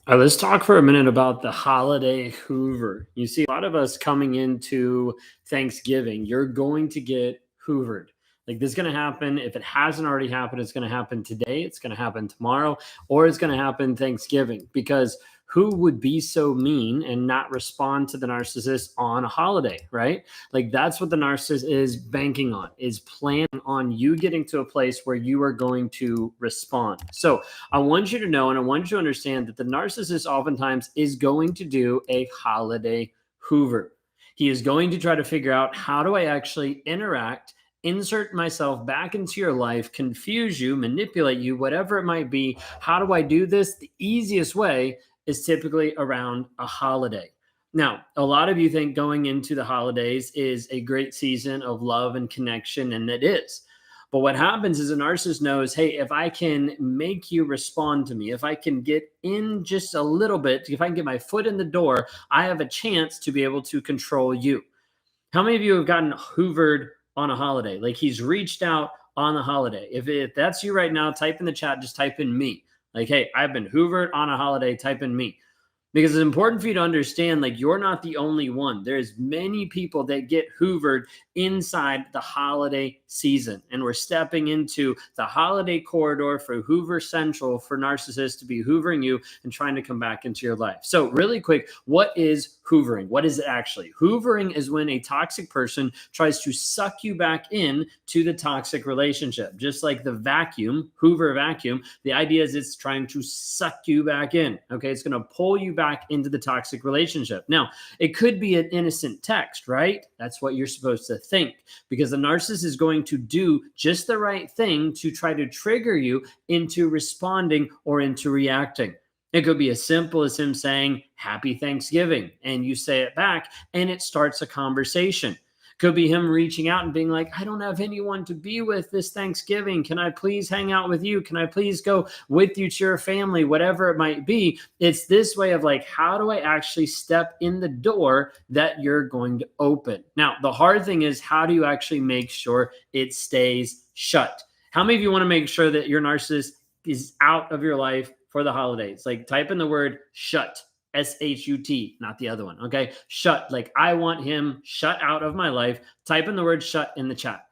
All right, let's talk for a minute about the holiday Hoover. You see, a lot of us coming into Thanksgiving, you're going to get Hoovered. Like this is going to happen. If it hasn't already happened, it's going to happen today. It's going to happen tomorrow, or it's going to happen Thanksgiving. Because who would be so mean and not respond to the narcissist on a holiday, right? Like that's what the narcissist is banking on, is planning on you getting to a place where you are going to respond. So I want you to know and I want you to understand that the narcissist oftentimes is going to do a holiday Hoover. He is going to try to figure out, how do I actually interact, insert myself back into your life, confuse you, manipulate you, whatever it might be. How do I do this? The easiest way is typically around a holiday. Now, a lot of you think going into the holidays is a great season of love and connection, and it is. But what happens is a narcissist knows, hey, if I can make you respond to me, if I can get in just a little bit, if I can get my foot in the door, I have a chance to be able to control you. How many of you have gotten hoovered on a holiday? Like he's reached out on the holiday. If that's you right now, type in the chat, just type in me. Like, hey, I've been hoovered on a holiday, type in me. Because it's important for you to understand, like, you're not the only one. There's many people that get hoovered inside the holiday season, and we're stepping into the holiday corridor for Hoover Central, for narcissists to be hoovering you and trying to come back into your life. So really quick, what is hoovering? What is it actually? Hoovering is when a toxic person tries to suck you back in to the toxic relationship. Just like the vacuum, Hoover vacuum, the idea is it's trying to suck you back in. Okay, it's going to pull you back into the toxic relationship. Now, it could be an innocent text, right? That's what you're supposed to think, because the narcissist is going to do just the right thing to try to trigger you into responding or into reacting. It could be as simple as him saying, Happy Thanksgiving, and you say it back, and it starts a conversation. Could be him reaching out and being like, I don't have anyone to be with this Thanksgiving. Can I please hang out with you? Can I please go with you to your family? Whatever it might be. It's this way of like, how do I actually step in the door that you're going to open? Now, the hard thing is, how do you actually make sure it stays shut? How many of you want to make sure that your narcissist is out of your life for the holidays? Like, type in the word shut. SHUT, not the other one. Okay. Shut. Like, I want him shut out of my life. Type in the word shut in the chat,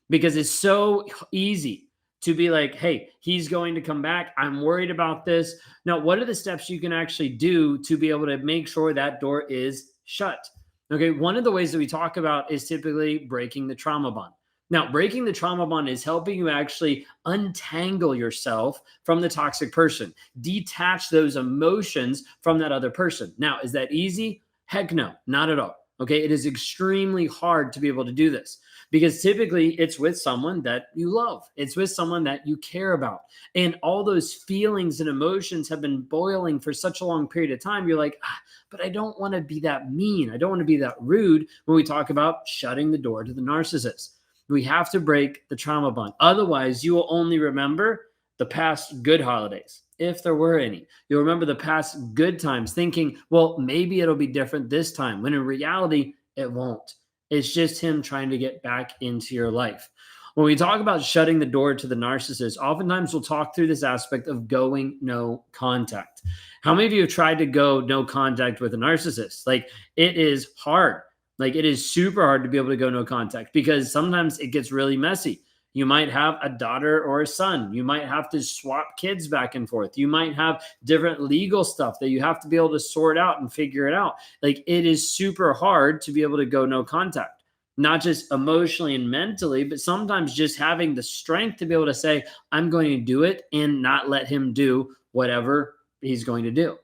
because it's so easy to be like, hey, he's going to come back. I'm worried about this. Now, what are the steps you can actually do to be able to make sure that door is shut? Okay. One of the ways that we talk about is typically breaking the trauma bond. Now, breaking the trauma bond is helping you actually untangle yourself from the toxic person, detach those emotions from that other person. Now, is that easy? Heck no, not at all. Okay. It is extremely hard to be able to do this, because typically it's with someone that you love, it's with someone that you care about. And all those feelings and emotions have been boiling for such a long period of time. You're like, but I don't want to be that mean. I don't want to be that rude when we talk about shutting the door to the narcissist. We have to break the trauma bond. Otherwise, you will only remember the past good holidays, if there were any. You'll remember the past good times thinking, well, maybe it'll be different this time, when in reality, it won't. It's just him trying to get back into your life. When we talk about shutting the door to the narcissist, oftentimes we'll talk through this aspect of going no contact. How many of you have tried to go no contact with a narcissist? Like, it is hard. Like, it is super hard to be able to go no contact, because sometimes it gets really messy. You might have a daughter or a son. You might have to swap kids back and forth. You might have different legal stuff that you have to be able to sort out and figure it out. Like, it is super hard to be able to go no contact, not just emotionally and mentally, but sometimes just having the strength to be able to say, I'm going to do it, and not let him do whatever he's going to do.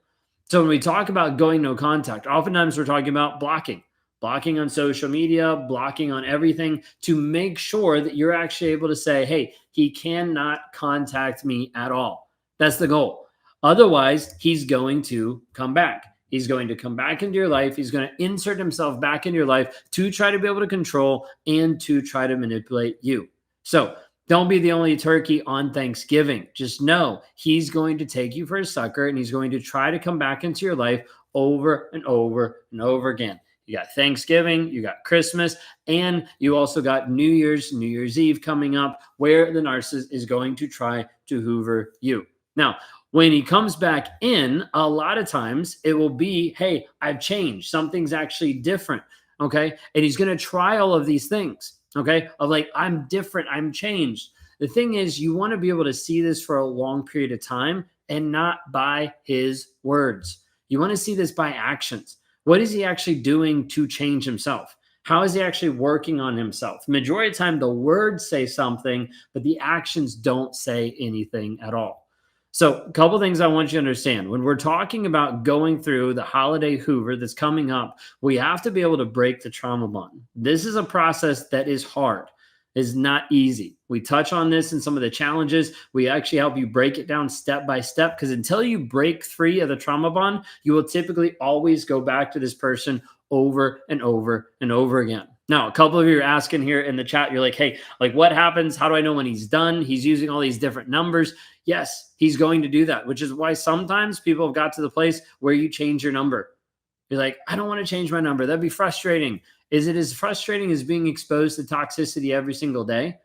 So when we talk about going no contact, oftentimes we're talking about blocking on social media, blocking on everything, to make sure that you're actually able to say, hey, he cannot contact me at all. That's the goal. Otherwise, he's going to come back. He's going to come back into your life. He's going to insert himself back into your life to try to be able to control and to try to manipulate you. So don't be the only turkey on Thanksgiving. Just know he's going to take you for a sucker, and he's going to try to come back into your life over and over and over again. You got Thanksgiving, you got Christmas, and you also got New Year's Eve coming up, where the narcissist is going to try to hoover you. Now, when he comes back in, a lot of times it will be, hey, I've changed. Something's actually different. Okay. And he's going to try all of these things. Okay. Of like, I'm different. I'm changed. The thing is, you want to be able to see this for a long period of time and not by his words. You want to see this by actions. What is he actually doing to change himself? How is he actually working on himself? Majority of the time, the words say something, but the actions don't say anything at all. So, a couple things I want you to understand. When we're talking about going through the holiday Hoover that's coming up, we have to be able to break the trauma bond. This is a process that is hard, is not easy. We touch on this in some of the challenges. We actually help you break it down step by step, because until you break free of the trauma bond, you will typically always go back to this person over and over and over again. Now, a couple of you are asking here in the chat, you're like, hey, like what happens? How do I know when he's done? He's using all these different numbers. Yes, he's going to do that, which is why sometimes people have got to the place where you change your number. You're like, I don't want to change my number. That'd be frustrating. Is it as frustrating as being exposed to toxicity every single day?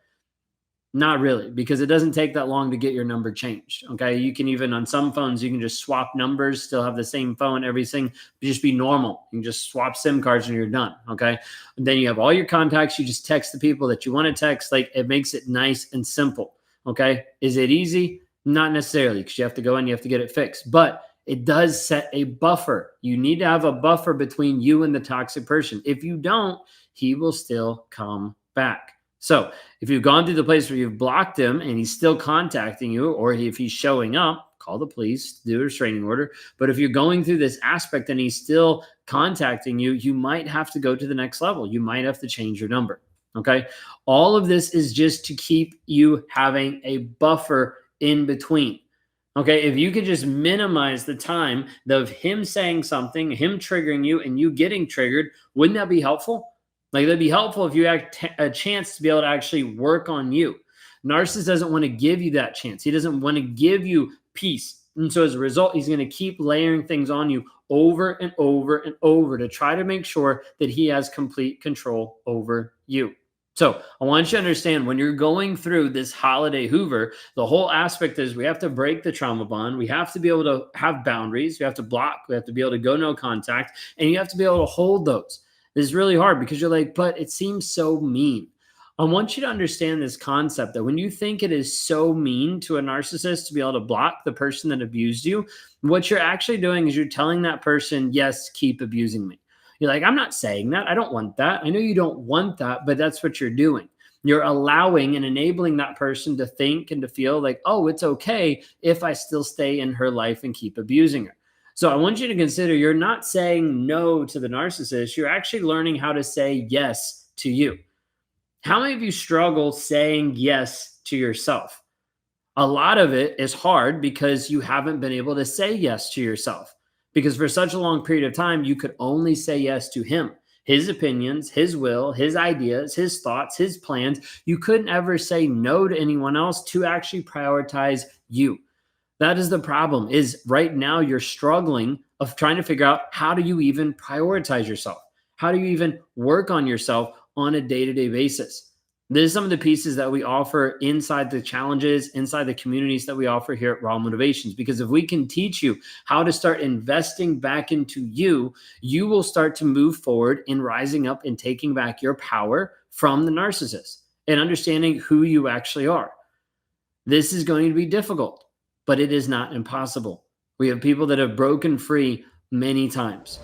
Not really, because it doesn't take that long to get your number changed. Okay. You can even on some phones, you can just swap numbers, still have the same phone, everything, just be normal. You can just swap SIM cards and you're done. Okay. And then you have all your contacts. You just text the people that you want to text. Like it makes it nice and simple. Okay. Is it easy? Not necessarily, because you have to go in, you have to get it fixed, but it does set a buffer. You need to have a buffer between you and the toxic person. If you don't, he will still come back. So if you've gone through the place where you've blocked him and he's still contacting you, or if he's showing up, call the police, do a restraining order. But if you're going through this aspect and he's still contacting you, you might have to go to the next level. You might have to change your number. Okay. All of this is just to keep you having a buffer in between. Okay. If you could just minimize the time of him saying something, him triggering you, and you getting triggered, wouldn't that be helpful? Like that'd be helpful if you had a chance to be able to actually work on you. Narcissist doesn't want to give you that chance. He doesn't want to give you peace. And so as a result, he's going to keep layering things on you over and over and over to try to make sure that he has complete control over you. So I want you to understand, when you're going through this holiday Hoover, the whole aspect is we have to break the trauma bond. We have to be able to have boundaries. We have to block. We have to be able to go no contact. And you have to be able to hold those. This is really hard because you're like, but it seems so mean. I want you to understand this concept that when you think it is so mean to a narcissist to be able to block the person that abused you, what you're actually doing is you're telling that person, yes, keep abusing me. You're like, I'm not saying that. I don't want that. I know you don't want that, but that's what you're doing. You're allowing and enabling that person to think and to feel like, oh, it's okay if I still stay in her life and keep abusing her. So I want you to consider, you're not saying no to the narcissist. You're actually learning how to say yes to you. How many of you struggle saying yes to yourself? A lot of it is hard because you haven't been able to say yes to yourself, because for such a long period of time, you could only say yes to him, his opinions, his will, his ideas, his thoughts, his plans. You couldn't ever say no to anyone else to actually prioritize you. That is the problem, is right now you're struggling of trying to figure out, how do you even prioritize yourself? How do you even work on yourself on a day-to-day basis? This is some of the pieces that we offer inside the challenges, inside the communities that we offer here at Raw Motivations. Because if we can teach you how to start investing back into you, you will start to move forward in rising up and taking back your power from the narcissist and understanding who you actually are. This is going to be difficult, but it is not impossible. We have people that have broken free many times.